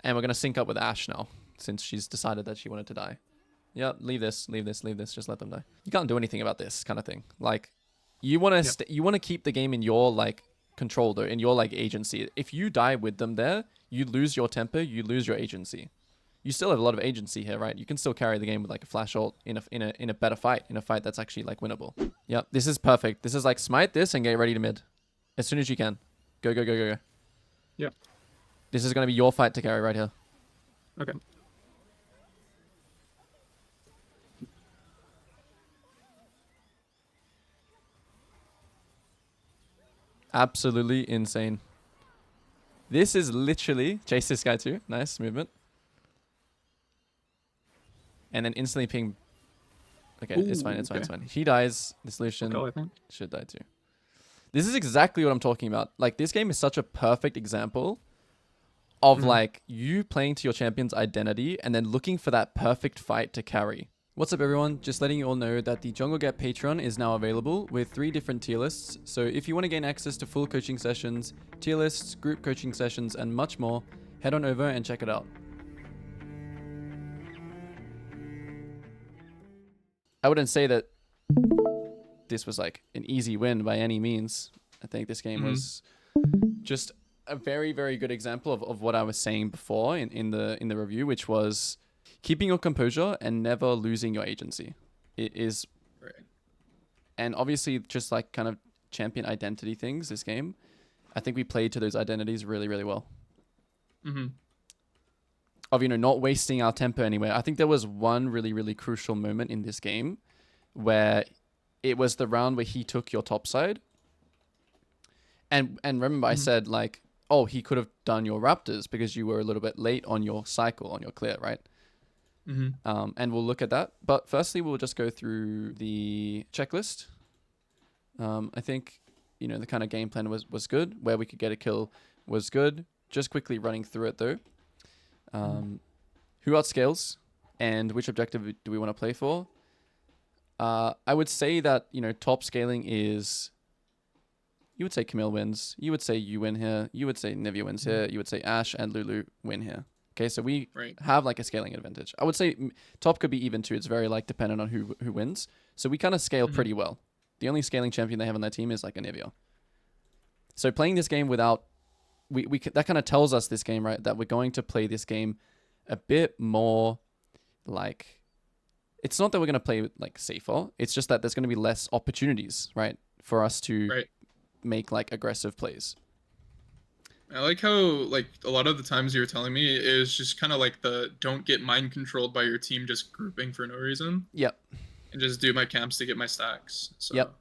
And we're going to sync up with Ash now, since she's decided that she wanted to die. Yep, leave this. Just let them die. You can't do anything about this kind of thing. Like, you want to you want to keep the game in your, like, control, though, in your, like, agency. If you die with them there, you lose your temper, you lose your agency. You still have a lot of agency here, right? You can still carry the game with, like, a flash ult in a better fight, in a fight that's actually, like, winnable. Yep, this is perfect. This is, like, smite this and get ready to mid. As soon as you can. Go. Yep. This is going to be your fight to carry right here. Okay. Absolutely insane. This is literally... Chase this guy too. Nice movement. And then instantly ping... Okay, Ooh, it's fine. He dies. The Lucian I think. should die too. This is exactly what I'm talking about. Like, this game is such a perfect example of, like, you playing to your champion's identity and then looking for that perfect fight to carry. What's up, everyone? Just letting you all know that the Jungle Get Patreon is now available with 3 different tier lists. So if you want to gain access to full coaching sessions, tier lists, group coaching sessions, and much more, head on over and check it out. I wouldn't say that this was, like, an easy win by any means. I think this game was just a very, very good example of what I was saying before in the review, which was keeping your composure and never losing your agency. It is, Right. and obviously just, like, kind of champion identity things, this game, I think we played to those identities really, really well. Of, you know, not wasting our tempo anywhere. I think there was one really, really crucial moment in this game where it was the round where he took your top side. And remember I said, like, oh, he could have done your Raptors because you were a little bit late on your cycle, on your clear, right? And we'll look at that. But firstly, we'll just go through the checklist. I think, you know, the kind of game plan was good. Where we could get a kill was good. Just quickly running through it, though. Who outscales and which objective do we want to play for? I would say that, you know, top scaling is... You would say Camille wins. You would say you win here. You would say Nivea wins here. You would say Ash and Lulu win here. Okay, so we have, like, a scaling advantage. I would say top could be even too. It's very, like, dependent on who wins. So we kind of scale pretty well. The only scaling champion they have on their team is, like, a Nivea. So playing this game without... that kind of tells us this game, right, that we're going to play this game a bit more, like... It's not that we're going to play, like, safer. It's just that there's going to be less opportunities, right, for us to make, like, aggressive plays. I like how, like, a lot of the times you were telling me is just kind of like the don't get mind controlled by your team just grouping for no reason. Yep. And just do my camps to get my stacks. So yep.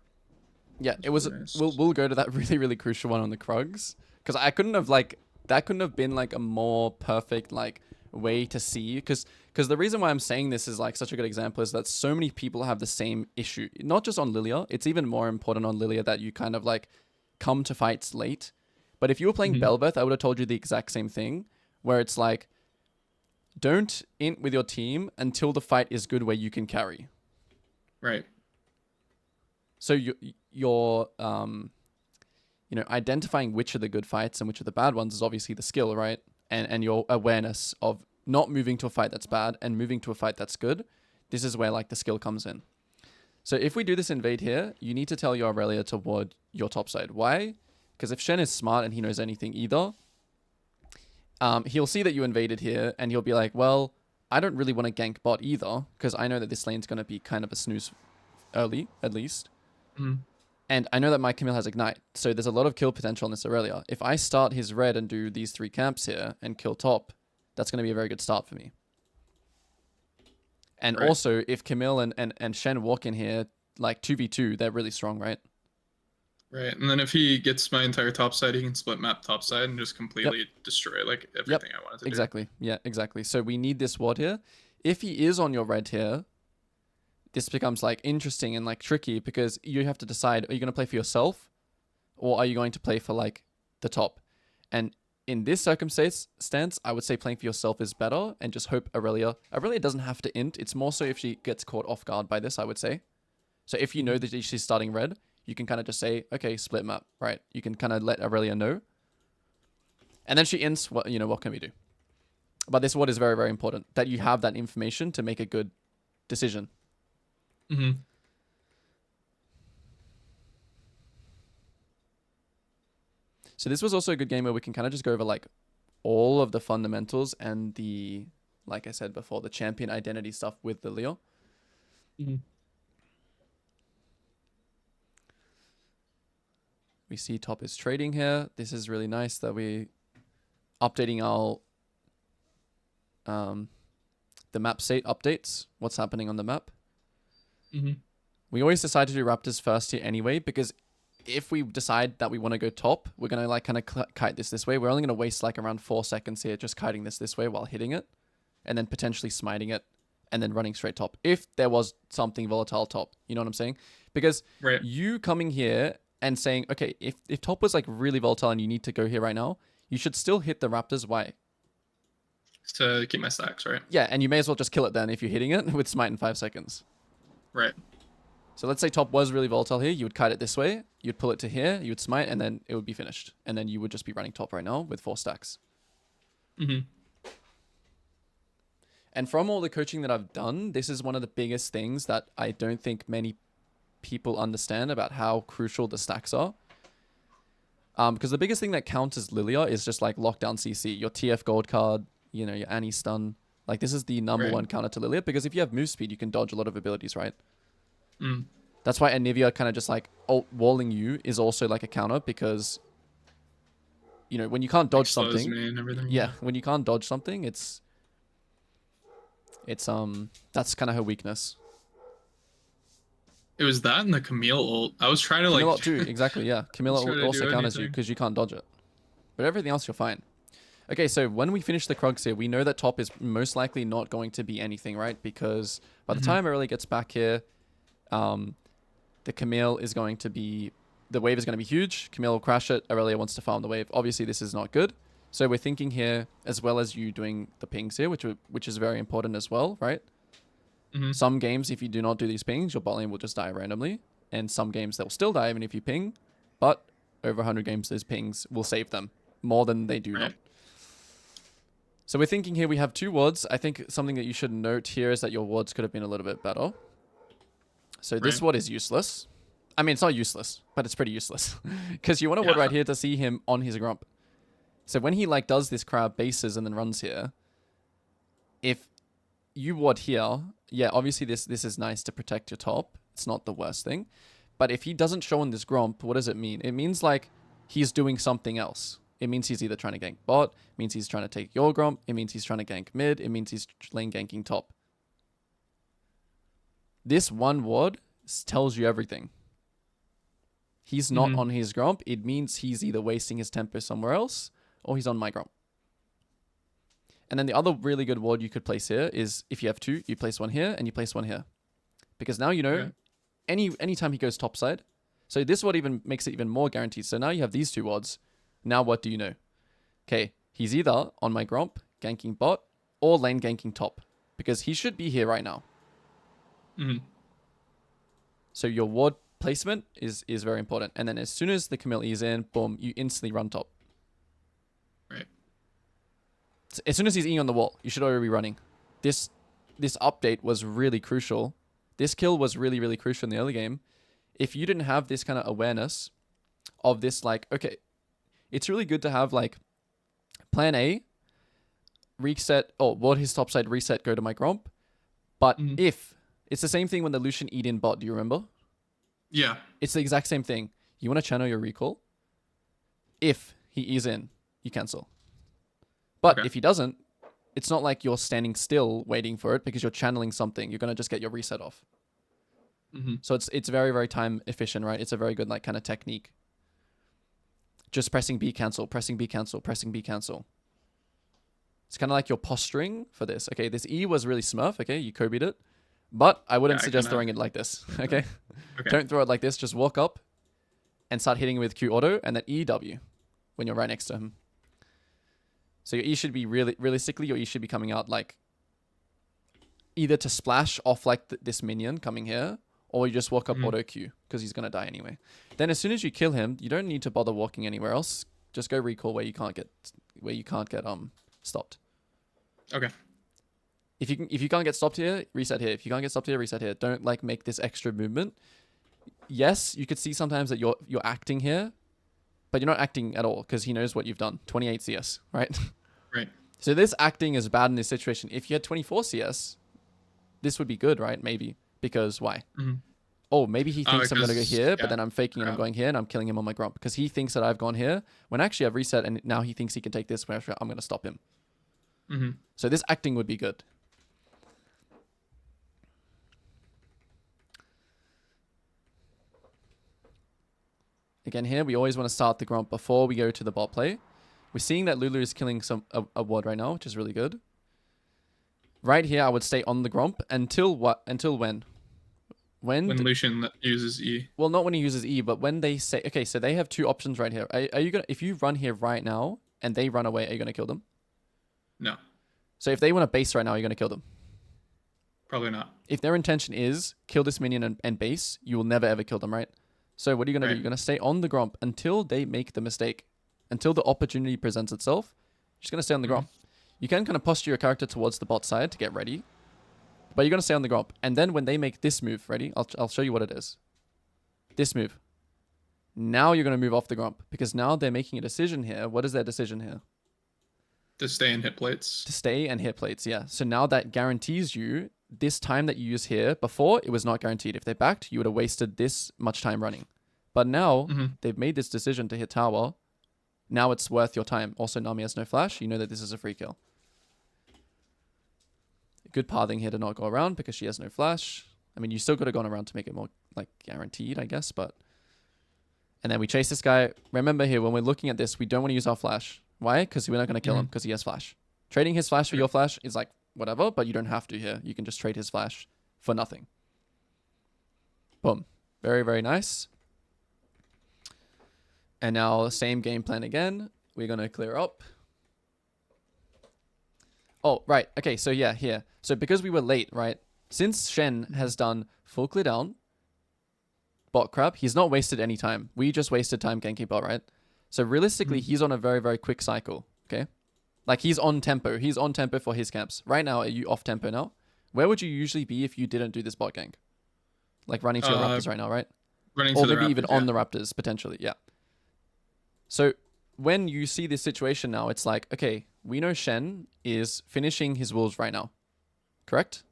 Yeah, it was... Nice. We'll go to that really, really crucial one on the Krugs. Because I couldn't have, like... That couldn't have been, like, a more perfect, like, way to see. Because the reason why I'm saying this is, like, such a good example is that so many people have the same issue. Not just on Lilia. It's even more important on Lilia that you kind of, like, come to fights late. But if you were playing Bel'Veth, I would have told you the exact same thing. Where it's like... Don't int with your team until the fight is good where you can carry. Right. So you're you know, identifying which are the good fights and which are the bad ones is obviously the skill, right? And your awareness of not moving to a fight that's bad and moving to a fight that's good. This is where, like, the skill comes in. So if we do this invade here, you need to tell your Aurelia to ward your top side. Why? Because if Shen is smart and he knows anything either, he'll see that you invaded here and he'll be like, well, I don't really want to gank bot either because I know that this lane's going to be kind of a snooze early, at least. And I know that my Camille has Ignite, so there's a lot of kill potential on this Aurelia. If I start his red and do these 3 camps here and kill top, that's going to be a very good start for me. And also, if Camille and Shen walk in here, like 2v2, they're really strong, right? Right, and then if he gets my entire top side, he can split map top side and just completely destroy, like, everything I wanted to do. Exactly, yeah, exactly. So we need this ward here. If he is on your red here, this becomes, like, interesting and, like, tricky because you have to decide, are you going to play for yourself or are you going to play for, like, the top? And in this circumstance, I would say playing for yourself is better and just hope Aurelia doesn't have to int. It's more so if she gets caught off guard by this, I would say. So if you know that she's starting red, you can kind of just say, okay, split map, right? You can kind of let Aurelia know. And then she ints, what can we do? But this word is very, very important, that you have that information to make a good decision. Mm-hmm. So this was also a good game where we can kind of just go over like all of the fundamentals and the, like I said before, the champion identity stuff with the Leo. Mm-hmm. We see top is trading here. This is really nice that we updating our the map state updates. What's happening on the map? Mm-hmm. We always decide to do Raptors first here anyway, because if we decide that we want to go top, we're going to like kind of kite this way. We're only going to waste like around 4 seconds here just kiting this way while hitting it, and then potentially smiting it and then running straight top if there was something volatile top. You know what I'm saying? Because Right. you coming here and saying, okay, if top was like really volatile and you need to go here right now, you should still hit the Raptors. Why? To keep my stacks, right? Yeah, and you may as well just kill it then if you're hitting it with smite in 5 seconds. Right. So let's say top was really volatile here. You would kite it this way. You'd pull it to here. You would smite, and then it would be finished. And then you would just be running top right now with 4 stacks. Mm-hmm. And from all the coaching that I've done, this is one of the biggest things that I don't think many people understand about how crucial the stacks are. Because the biggest thing that counts as Lilia is just like lockdown CC, your TF gold card, you know, your Annie stun. Like this is the number one counter to Lilia, because if you have move speed, you can dodge a lot of abilities, right? Mm. That's why Anivia kind of just like walling you is also like a counter, because you know when you can't dodge Slows something, me and everything. yeah, when you can't dodge something, it's that's kind of her weakness. It was that and the Camille ult. I was trying to Camilla like. too, exactly, yeah. Camilla Try to also do counters you anything. because you can't dodge it, but everything else you're fine. Okay, so when we finish the Krugs here, we know that top is most likely not going to be anything, right? Because by the time Aurelia gets back here, the Camille is going to be... The wave is going to be huge. Camille will crash it. Aurelia wants to farm the wave. Obviously, this is not good. So we're thinking here, as well as you doing the pings here, which is very important as well, right? Mm-hmm. Some games, if you do not do these pings, your bot lane will just die randomly. And some games, they'll still die even if you ping. But over 100 games, those pings will save them more than they do Right. not. So we're thinking here we have 2 wards. I think something that you should note here is that your wards could have been a little bit better. So this ward is useless. I mean, it's not useless, but it's pretty useless. Because you want a ward right here to see him on his grump. So when he like does this crab bases and then runs here, if you ward here, yeah, obviously this is nice to protect your top. It's not the worst thing. But if he doesn't show on this grump, what does it mean? It means like he's doing something else. It means he's either trying to gank bot, it means he's trying to take your grump, it means he's trying to gank mid, it means he's lane ganking top. This one ward tells you everything. He's not on his grump. It means he's either wasting his tempo somewhere else or he's on my grump. And then the other really good ward you could place here is if you have 2, you place one here and you place one here. Because now you know anytime he goes topside. So this ward even makes it even more guaranteed. So now you have these 2 wards. Now what do you know? Okay, he's either on my grump, ganking bot, or lane ganking top. Because he should be here right now. Mm-hmm. So your ward placement is very important. And then as soon as the Camille is in, boom, you instantly run top. Right. So as soon as he's eating on the wall, you should already be running. This update was really crucial. This kill was really, really crucial in the early game. If you didn't have this kind of awareness of this, like, okay, it's really good to have like plan A, reset, ward his topside, reset, go to my grump. But if, it's the same thing when the Lucian eat in bot, do you remember? Yeah. It's the exact same thing. You want to channel your recall. If he is in, you cancel. But if he doesn't, it's not like you're standing still waiting for it because you're channeling something. You're going to just get your reset off. So it's very, very time efficient, right? It's a very good like kind of technique. Just pressing B cancel, pressing B cancel, pressing B cancel. It's kind of like your posturing for this. Okay, this E was really smurf. Okay, you Kobe'd it. But I wouldn't suggest throwing it like this. Okay? Don't throw it like this. Just walk up and start hitting with Q auto and then EW when you're right next to him. So your E should be realistically, your E should be coming out like either to splash off like this minion coming here, or you just walk up auto Q because he's going to die anyway. Then as soon as you kill him, you don't need to bother walking anywhere else. Just go recall where you can't get stopped. Okay. If you can't get stopped here, reset here. If you can't get stopped here, reset here. Don't like make this extra movement. Yes, you could see sometimes that you're acting here, but you're not acting at all because he knows what you've done. 28 CS, right? Right. So this acting is bad in this situation. If you had 24 CS, this would be good, right? Maybe. Because why? Mm-hmm. Oh, maybe he thinks I'm going to go Because here, but yeah, then I'm faking and I'm going here and I'm killing him on my grump. Because he thinks that I've gone here when actually I've reset and now he thinks he can take this where I'm going to stop him. Mm-hmm. So this acting would be good. Again here, we always want to start the grump before we go to the bot play. We're seeing that Lulu is killing a ward right now, which is really good. Right here, I would stay on the grump until what? Until when? When Lucian uses E. Well, not when he uses E, but when they say... Okay, so they have two options right here. Are you gonna... If you run here right now and they run away, are you going to kill them? No. So if they want to base right now, you're going to kill them? Probably not. If their intention is kill this minion and base, you will never ever kill them, right? So what are you going to do? You're going to stay on the gromp until they make the mistake. Until the opportunity presents itself. You're just going to stay on the gromp. You can kind of posture your character towards the bot side to get ready. But you're going to stay on the gromp. And then when they make this move, ready? I'll show you what it is. This move. Now you're going to move off the gromp. Because now they're making a decision here. What is their decision here? To stay and hit plates. To stay and hit plates, yeah. So now that guarantees you this time that you use here. Before, it was not guaranteed. If they backed, you would have wasted this much time running. But now, they've made this decision to hit tower. Now it's worth your time. Also, Nami has no flash. You know that this is a free kill. Good pathing here to not go around because she has no flash. I mean, you still got to go around to make it more, like, guaranteed, I guess, but... And then we chase this guy. Remember here, when we're looking at this, we don't want to use our flash. Why? Because we're not going to kill him because he has flash. Trading his flash for your flash is, like, whatever, but you don't have to here. You can just trade his flash for nothing. Boom. Very, very nice. And now, same game plan again. We're going to clear up. Oh, right. Okay, so yeah, here. So because we were late, right? Since Shen has done full clear down, bot crab, he's not wasted any time. We just wasted time ganking bot, right? So realistically, he's on a very, very quick cycle, okay? Like, he's on tempo. He's on tempo for his camps. Right now, are you off tempo now? Where would you usually be if you didn't do this bot gank? Like, running to your Raptors right now, right? Running or to the maybe Raptors, even on the Raptors, potentially, yeah. So when you see this situation now, it's like, okay, we know Shen is finishing his wolves right now. Correct?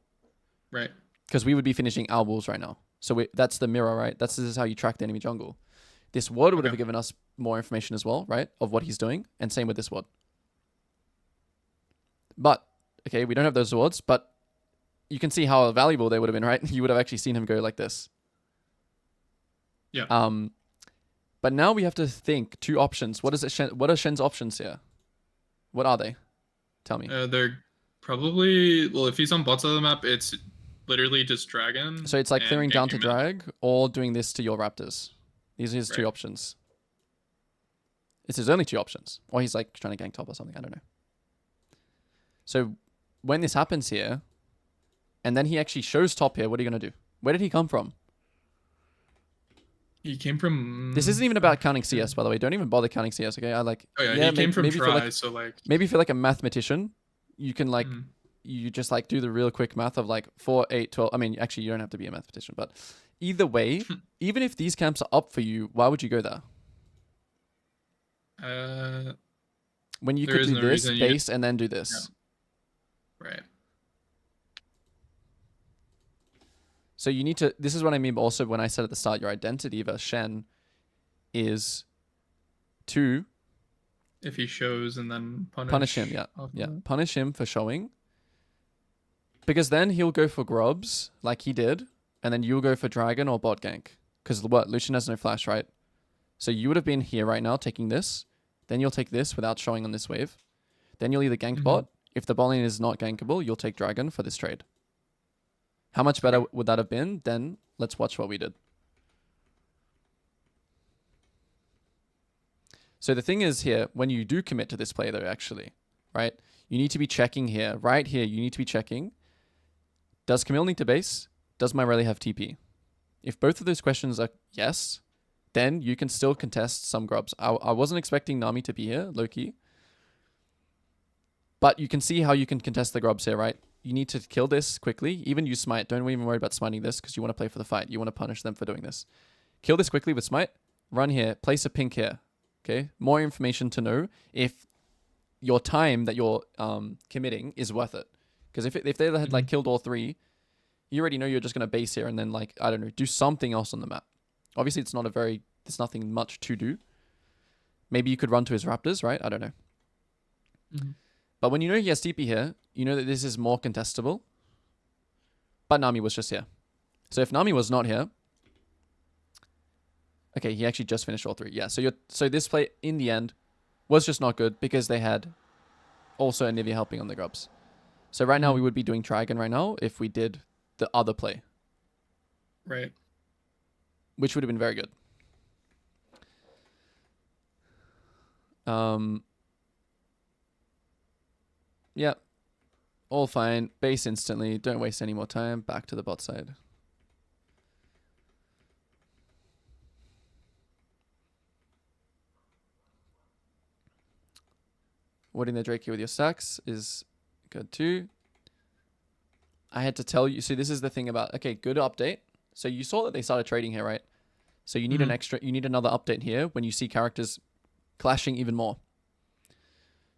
Right. Because we would be finishing our wolves right now. So that's the mirror, right? This is how you track the enemy jungle. This ward would have given us more information as well, right? Of what he's doing. And same with this ward. But, okay, we don't have those wards, but you can see how valuable they would have been, right? You would have actually seen him go like this. Yeah. But now we have to think two options. What are Shen's options here? What are they? Tell me. They're probably, well, if he's on both sides of the map, it's literally just dragon. So it's like clearing down to drag or doing this to your Raptors. These are his two options. It's his only two options. Or he's like trying to gank top or something. I don't know. So when this happens here, and then he actually shows top here, what are you going to do? Where did he come from? He came from... This isn't even about counting CS, by the way. Don't even bother counting CS, okay? Oh yeah, he came from try, so like... Maybe if you're like a mathematician, you can like... You just like do the real quick math of like 4, 8, 12... I mean, actually, you don't have to be a mathematician, but either way, even if these camps are up for you, why would you go there? When you could do this, base, and then do this. Yeah. Right. So you need to... This is what I mean also when I said at the start, your identity versus Shen is to... If he shows and then punish him, yeah. Yeah, punish him for showing. Because then he'll go for grubs, like he did, and then you'll go for dragon or bot gank. Because what? Lucian has no flash, right? So you would have been here right now taking this. Then you'll take this without showing on this wave. Then you'll either gank bot. If the bot lane is not gankable, you'll take dragon for this trade. How much better would that have been? Then let's watch what we did. So the thing is here, when you do commit to this play though, actually, right? You need to be checking here. Right here, you need to be checking. Does Camille need to base? Does my rally have TP? If both of those questions are yes, then you can still contest some grubs. I wasn't expecting Nami to be here, low-key. But you can see how you can contest the grubs here, right? You need to kill this quickly. Even use smite. Don't even worry about smiting this because you want to play for the fight. You want to punish them for doing this. Kill this quickly with smite. Run here. Place a pink here. Okay? More information to know if your time that you're committing is worth it. Because if they had like killed all 3, you already know you're just going to base here and then like, I don't know, do something else on the map. Obviously, there's nothing much to do. Maybe you could run to his raptors, right? I don't know. But when you know he has TP here, you know that this is more contestable. But Nami was just here. So if Nami was not here... Okay, he actually just finished all 3. Yeah, so this play, in the end, was just not good because they had also Anivia helping on the grubs. So right now, we would be doing Trigon right now if we did the other play. Right. Which would have been very good. Yeah. All fine. Base instantly. Don't waste any more time. Back to the bot side. Warding the Drake here with your stacks is good too. I had to tell you. See, this is the thing about... Okay, good update. So you saw that they started trading here, right? So you need you need another update here when you see characters clashing even more.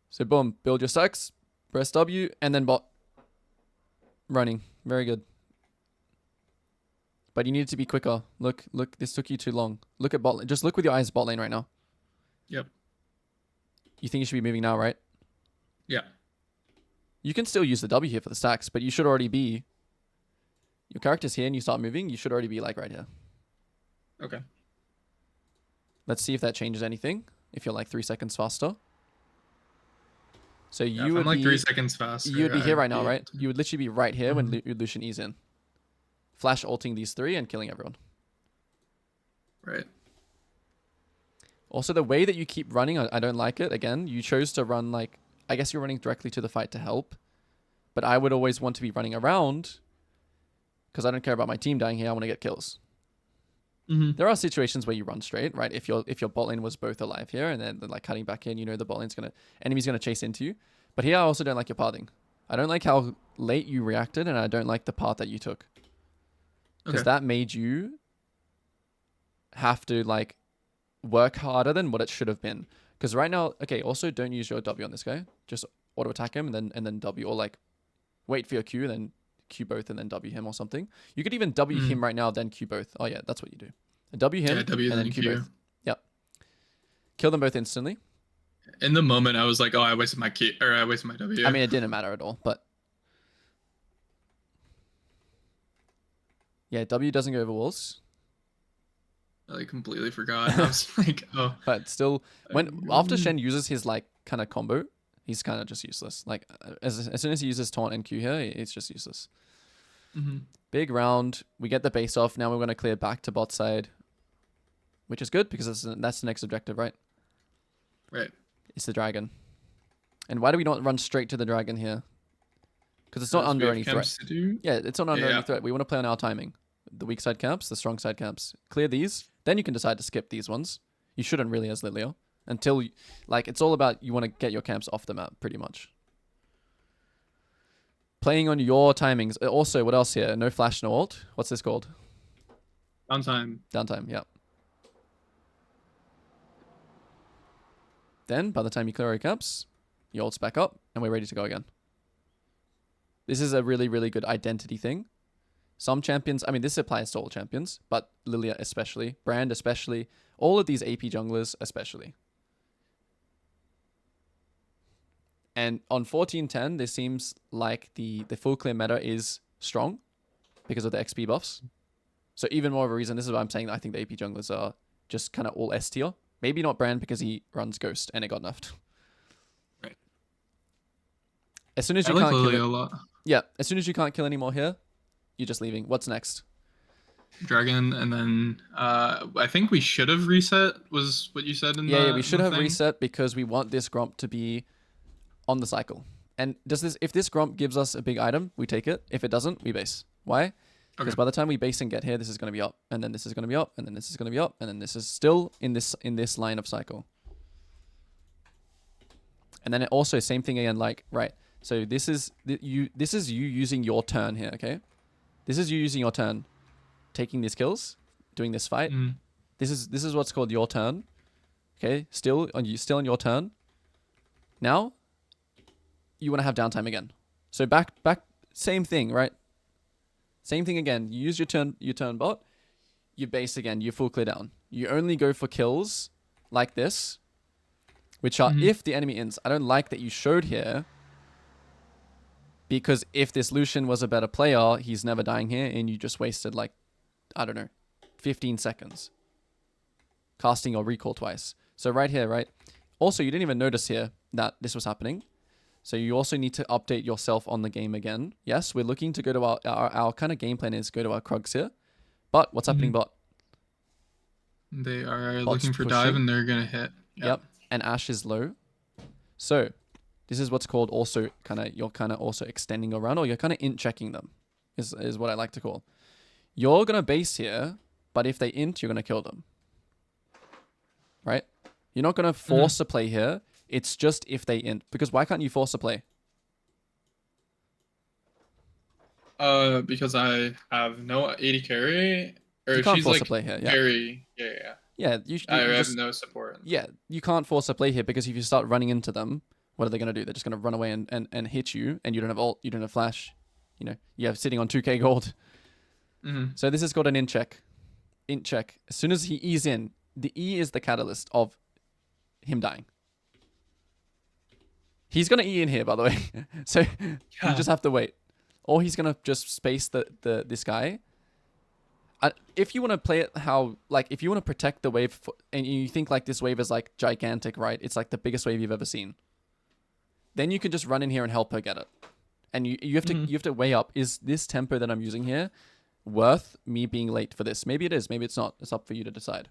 So boom, build your stacks, press W, and then bot. Running. Very good. But you need to be quicker. Look, this took you too long. Look at bot lane. Just look with your eyes bot lane right now. Yep. You think you should be moving now, right? Yeah. You can still use the W here for the stacks, but you should already be... Your character's here and you start moving, you should already be like right here. Okay. Let's see if that changes anything. If you're like 3 seconds faster. So you would I'm like be 3 seconds faster. You would be here right now, right? To... You would literally be right here when Lucian E's in. Flash ulting these 3 and killing everyone. Right. Also, the way that you keep running, I don't like it. Again, you chose to run like... I guess you're running directly to the fight to help. But I would always want to be running around because I don't care about my team dying here. I want to get kills. There are situations where you run straight, right? If your bot lane was both alive here and then like cutting back in, you know the bot lane's enemy's gonna chase into you. But here I also don't like your pathing. I don't like how late you reacted, and I don't like the path that you took. Because that made you have to like work harder than what it should have been. Because right now, okay, also don't use your W on this guy. Just auto attack him and then W, or like wait for your Q, then Q both and then W him or something. You could even W him right now, then Q both. Oh yeah, that's what you do. W him and then Q both. Yep. Kill them both instantly. In the moment, I was like, oh, I wasted my Q, or I wasted my W. I mean, it didn't matter at all, but yeah, W doesn't go over walls. I like completely forgot. I was like, oh. But still, after Shen uses his like kind of combo, he's kind of just useless. Like as soon as he uses taunt and Q here, it's just useless. Big round. We get the base off. Now we're going to clear back to bot side, which is good because that's the next objective, right? Right. It's the dragon. And why do we not run straight to the dragon here? Because it's not under any threat. Yeah, it's not under any threat. We want to play on our timing. The weak side camps, the strong side camps. Clear these. Then you can decide to skip these ones. You shouldn't really as Lilia. Until, like, it's all about you want to get your camps off the map, pretty much. Playing on your timings. Also, what else here? No flash, no ult. What's this called? Downtime. Downtime, yeah. Then, by the time you clear your camps, your ult's back up, and we're ready to go again. This is a really, really good identity thing. Some champions, I mean, this applies to all champions, but Lilia especially, Brand especially, all of these AP junglers especially. And on 1410, this seems like the full clear meta is strong because of the XP buffs. So even more of a reason, this is why I'm saying that I think the AP junglers are just kind of all S tier. Maybe not Brand because he runs Ghost and it got nerfed. Right. As soon as you can't kill it, a lot. Yeah, as soon as you can't kill anymore here, you're just leaving. What's next? Dragon, and then I think we should have reset, was what you said in yeah, we should have reset because we want this Gromp to be on the cycle. And if this Gromp gives us a big item, we take it. If it doesn't, we base. Why? Because by the time we base and get here, this is going to be up, and then this is going to be up, and then this is going to be up, and then this is still in this line of cycle. And then it also same thing again, like, right. So this is you using your turn here, okay? This is you using your turn, taking these kills, doing this fight. Mm. This is what's called your turn. Okay? Still on your turn. Now you want to have downtime again. So back same thing, right? Same thing again. You use your turn bot, you base again, you full clear down. You only go for kills like this, which are if the enemy ends. I don't like that you showed here, because if this Lucian was a better player, he's never dying here, and you just wasted like, I don't know, 15 seconds casting your recall twice. So right here, right? Also, you didn't even notice here that this was happening. So you also need to update yourself on the game again. Yes, we're looking to go to our kind of game plan is go to our Krugs here. But what's happening, bot? They are Bot's looking for pushing. dive and they're going to hit. Yep. And Ash is low. So this is what's called also you're kind of also extending your run, or you're kind of int checking them is what I like to call. You're going to base here, but if they int, you're going to kill them. Right? You're not going to force a play here. It's just if they int. Because why can't you force a play? Because I have no 80 carry. Or You can't she's force like a play here. Yeah. very, Yeah, I have just, no support. Yeah, you can't force a play here, because if you start running into them, what are they going to do? They're just going to run away and hit you, and you don't have ult, you don't have flash. You know, you have sitting on 2k gold. So this is called an int check. Int check. As soon as he E's in, the E is the catalyst of him dying. He's going to E in here, by the way. So you just have to wait. Or he's going to just space this guy. If you want to play it how, like, if you want to protect the wave, and you think like this wave is like gigantic, right? It's like the biggest wave you've ever seen. Then you can just run in here and help her get it. And you have to weigh up, is this tempo that I'm using here worth me being late for this? Maybe it is, maybe it's not. It's up for you to decide.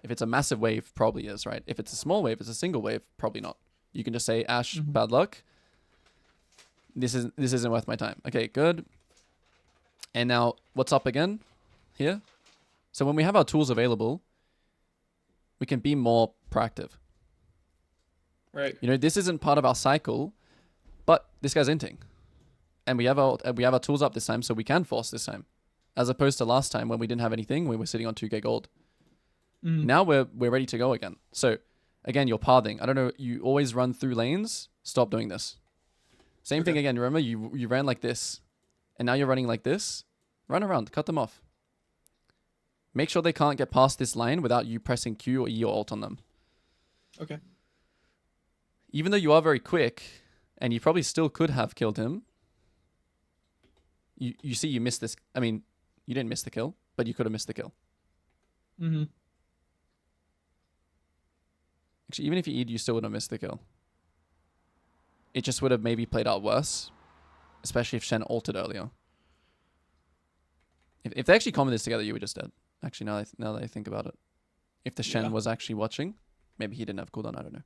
If it's a massive wave, probably is, right? If it's a small wave, it's a single wave, probably not. You can just say, Ash, bad luck. This isn't worth my time. Okay, good. And now what's up again here? So when we have our tools available, we can be more proactive. Right. You know, this isn't part of our cycle, but this guy's inting. And we have our tools up this time, so we can force this time. As opposed to last time when we didn't have anything, we were sitting on 2k gold. Now we're ready to go again. So again, you're pathing. I don't know, you always run through lanes. Stop doing this. Same thing again. Remember, you ran like this, and now you're running like this. Run around, cut them off. Make sure they can't get past this line without you pressing Q or E or Alt on them. Okay. Even though you are very quick, and you probably still could have killed him, you see you missed this. I mean, you didn't miss the kill, but you could have missed the kill. Actually, even if you E'd, you still would have missed the kill. It just would have maybe played out worse, especially if Shen ulted earlier. If they actually commented this together, you were just dead. Actually, now that I think about it. If the Shen was actually watching, maybe he didn't have cooldown, I don't know.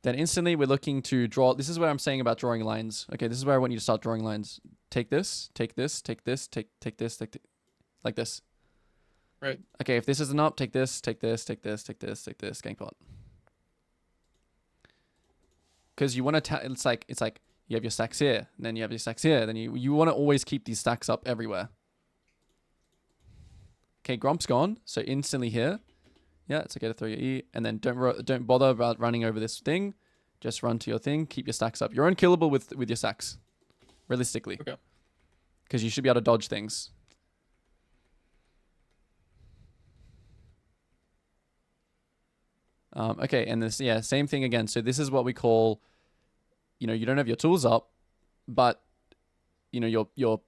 Then instantly we're looking to draw. This is where I'm saying about drawing lines. Okay, this is where I want you to start drawing lines. Take this, take this, take this, take this, like this. Right. Okay, if this isn't up, take this, take this, take this, take this, take this, gank pot. Because you want to, it's like you have your stacks here, and then you have your stacks here, then you want to always keep these stacks up everywhere. Okay, Gromp's gone, so instantly here. Yeah, it's okay to throw your E, and then don't bother about running over this thing. Just run to your thing, keep your stacks up. You're unkillable with your stacks, realistically. Okay. Because you should be able to dodge things. Okay, and this, same thing again. So this is what we call, you don't have your tools up, but you're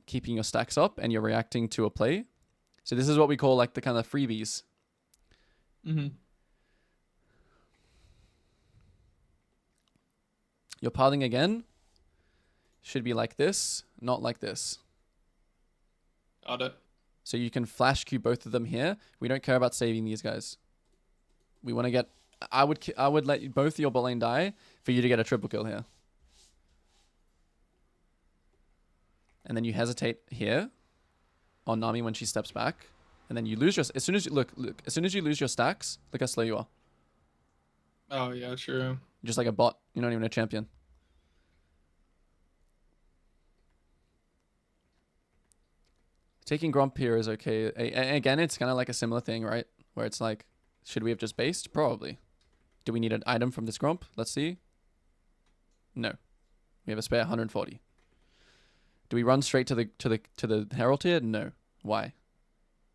keeping your stacks up and you're reacting to a play. So this is what we call like the kind of freebies. Your pathing again should be like this, not like this. Got it. So you can flash Q both of them here. We don't care about saving these guys. We want to get... I would let both your bot lane die for you to get a triple kill here. And then you hesitate here on Nami when she steps back. And then you lose your... As soon as you lose your stacks, look how slow you are. Oh yeah, true. Just like a bot. You're not even a champion. Taking Gromp here is okay. Again, it's kind of like a similar thing, right? Where it's like, should we have just based? Probably. Do we need an item from this Gromp? Let's see. No. We have a spare 140. Do we run straight to the Herald here? No. Why?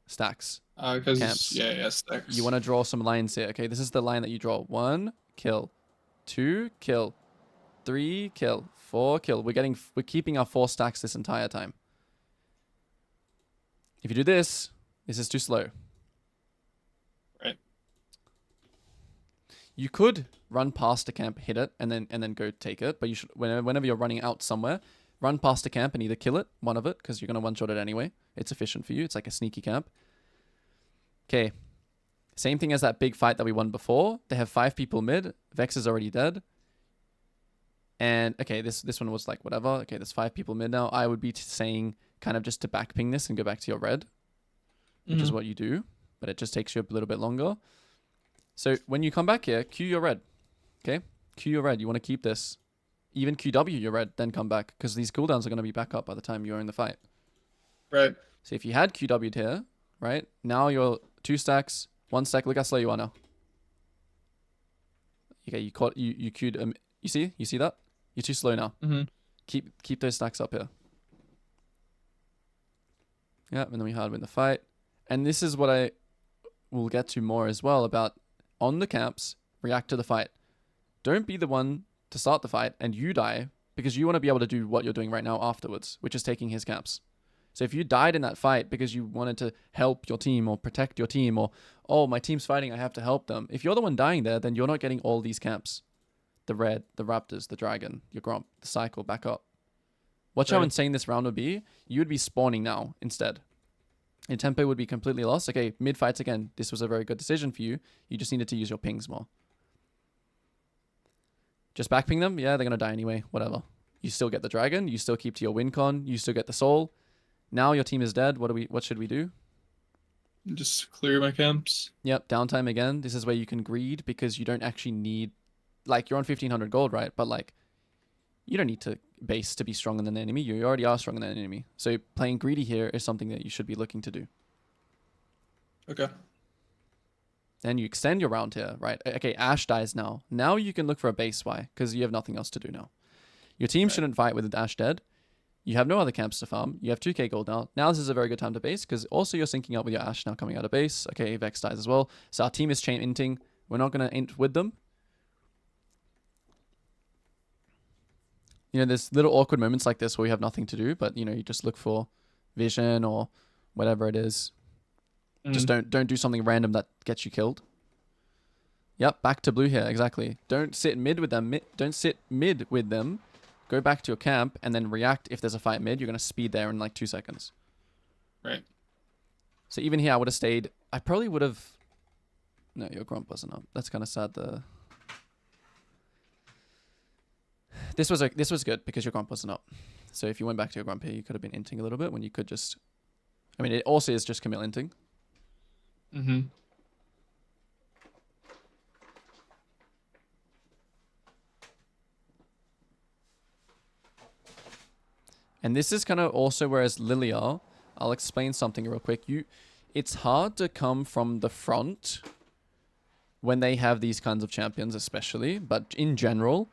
Stacks. Because Camps. yeah, stacks. You want to draw some lines here. Okay, this is the line that you draw. 1, kill. 2, kill. 3, kill. 4, kill. We're keeping our 4 stacks this entire time. If you do this, this is too slow. Right. You could run past a camp, hit it, and then go take it. But you should, whenever you're running out somewhere, run past a camp and either kill it, one of it, because you're gonna one-shot it anyway. It's efficient for you. It's like a sneaky camp. Okay. Same thing as that big fight that we won before. They have 5 people mid. Vex is already dead. And okay, this one was like whatever. Okay, there's 5 people mid now. I would be saying kind of just to backping this and go back to your red, which is what you do, but it just takes you a little bit longer. So when you come back here, Q your red. Okay? Q your red. You want to keep this. Even QW your red, then come back, because these cooldowns are going to be back up by the time you're in the fight. Right. So if you had QW'd here, right? Now you're 2 stacks, 1 stack. Look how slow you are now. Okay, you caught you queued. You see that? You're too slow now. Keep those stacks up here. Yeah, and then we hard win the fight. And this is what I will get to more as well about on the camps, react to the fight. Don't be the one to start the fight and you die, because you want to be able to do what you're doing right now afterwards, which is taking his camps. So if you died in that fight because you wanted to help your team or protect your team, or, oh, my team's fighting, I have to help them. If you're the one dying there, then you're not getting all these camps. The red, the raptors, the dragon, your gromp, the cycle, back up. Watch how insane this round would be. You would be spawning now instead. Your tempo would be completely lost. Okay, mid-fights again. This was a very good decision for you. You just needed to use your pings more. Just backping them? Yeah, they're going to die anyway. Whatever. You still get the dragon. You still keep to your win con. You still get the soul. Now your team is dead. What should we do? Just clear my camps. Yep, downtime again. This is where you can greed, because you don't actually need... Like, you're on 1,500 gold, right? But, like, you don't need to base to be stronger than the enemy. You already are stronger than the enemy. So playing greedy here is something that you should be looking to do. Okay. Then you extend your round here, right? Okay, Ashe dies now. Now you can look for a base. Why? Because you have nothing else to do now. Your team shouldn't fight with Ashe dead. You have no other camps to farm. You have 2k gold now. Now this is a very good time to base, because also you're syncing up with your Ashe now coming out of base. Okay, Vex dies as well. So our team is chain inting. We're not going to int with them. You know, there's little awkward moments like this where we have nothing to do, but, you know, you just look for vision or whatever it is. Just don't do something random that gets you killed. Yep, back to blue here, exactly. Don't sit mid with them. Don't sit mid with them. Go back to your camp and then react if there's a fight mid. You're going to speed there in like 2 seconds. Right. So even here, I would have stayed. I probably would have... No, your grump wasn't up. That's kind of sad. This was good because your grump wasn't up. So if you went back to your grump here, you could have been inting a little bit when you could just... I mean, it also is just Camille inting. And this is kind of also, whereas Lilia, I'll explain something real quick. It's hard to come from the front when they have these kinds of champions, especially. But in general,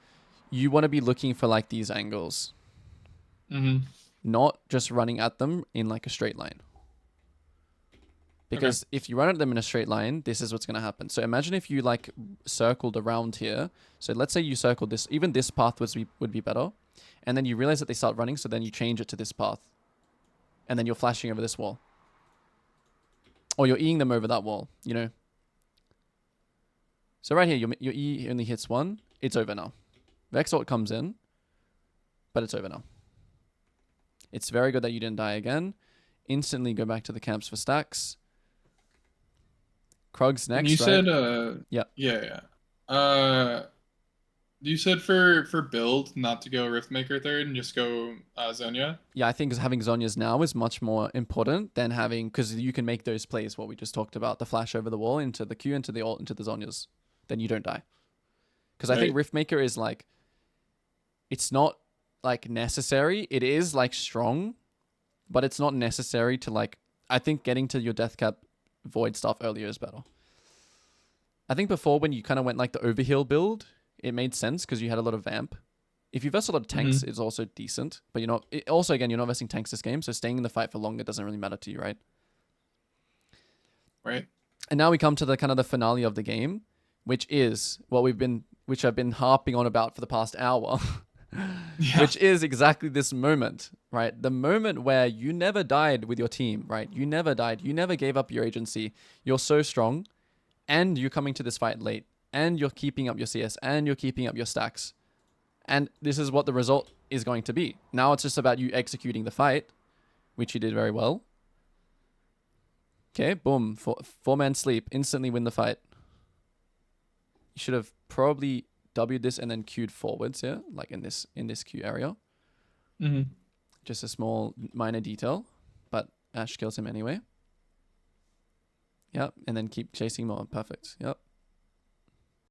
you want to be looking for like these angles. Not just running at them in like a straight line. Because if you run at them in a straight line, this is what's going to happen. So imagine if you like circled around here. So let's say you circled this. Even this path would be better. And then you realize that they start running, so then you change it to this path. And then you're flashing over this wall. Or you're Eing them over that wall, you know. So right here, your E only hits 1. It's over now. Vex ult comes in. But it's over now. It's very good that you didn't die again. Instantly go back to the camps for stacks. Krug's next, you right? said, yeah. You said for build not to go Riftmaker third and just go Zonia? Yeah, I think having Zonia's now is much more important than having, because you can make those plays, what we just talked about, the flash over the wall into the Q, into the ult, into the Zonia's. Then you don't die. Because I think Right. Riftmaker is like, it's not like necessary. It is like strong, but it's not necessary to like. I think getting to your death cap void stuff earlier is better. I think before when you kind of went like the overheal build, it made sense because you had a lot of vamp. If you verse a lot of tanks, Mm-hmm. it's also decent, but you're not. Also, again, you're not versing tanks this game, so staying in the fight for longer doesn't really matter to you, right? Right. And now we come to the kind of the finale of the game, which is what which I've been harping on about for the past hour, Yeah. which is exactly this moment, right? The moment where you never died with your team, right? You never died. You never gave up your agency. You're so strong, and you're coming to this fight late, and you're keeping up your CS, and you're keeping up your stacks. And this is what the result is going to be. Now it's just about you executing the fight, which you did very well. Okay, boom. Four-man sleep. Instantly win the fight. You should have probably W'd this and then queued forwards here, like in this queue area. Mm-hmm. Just a small minor detail, but Ash kills him anyway. Yep, and then keep chasing more. Perfect. Yep.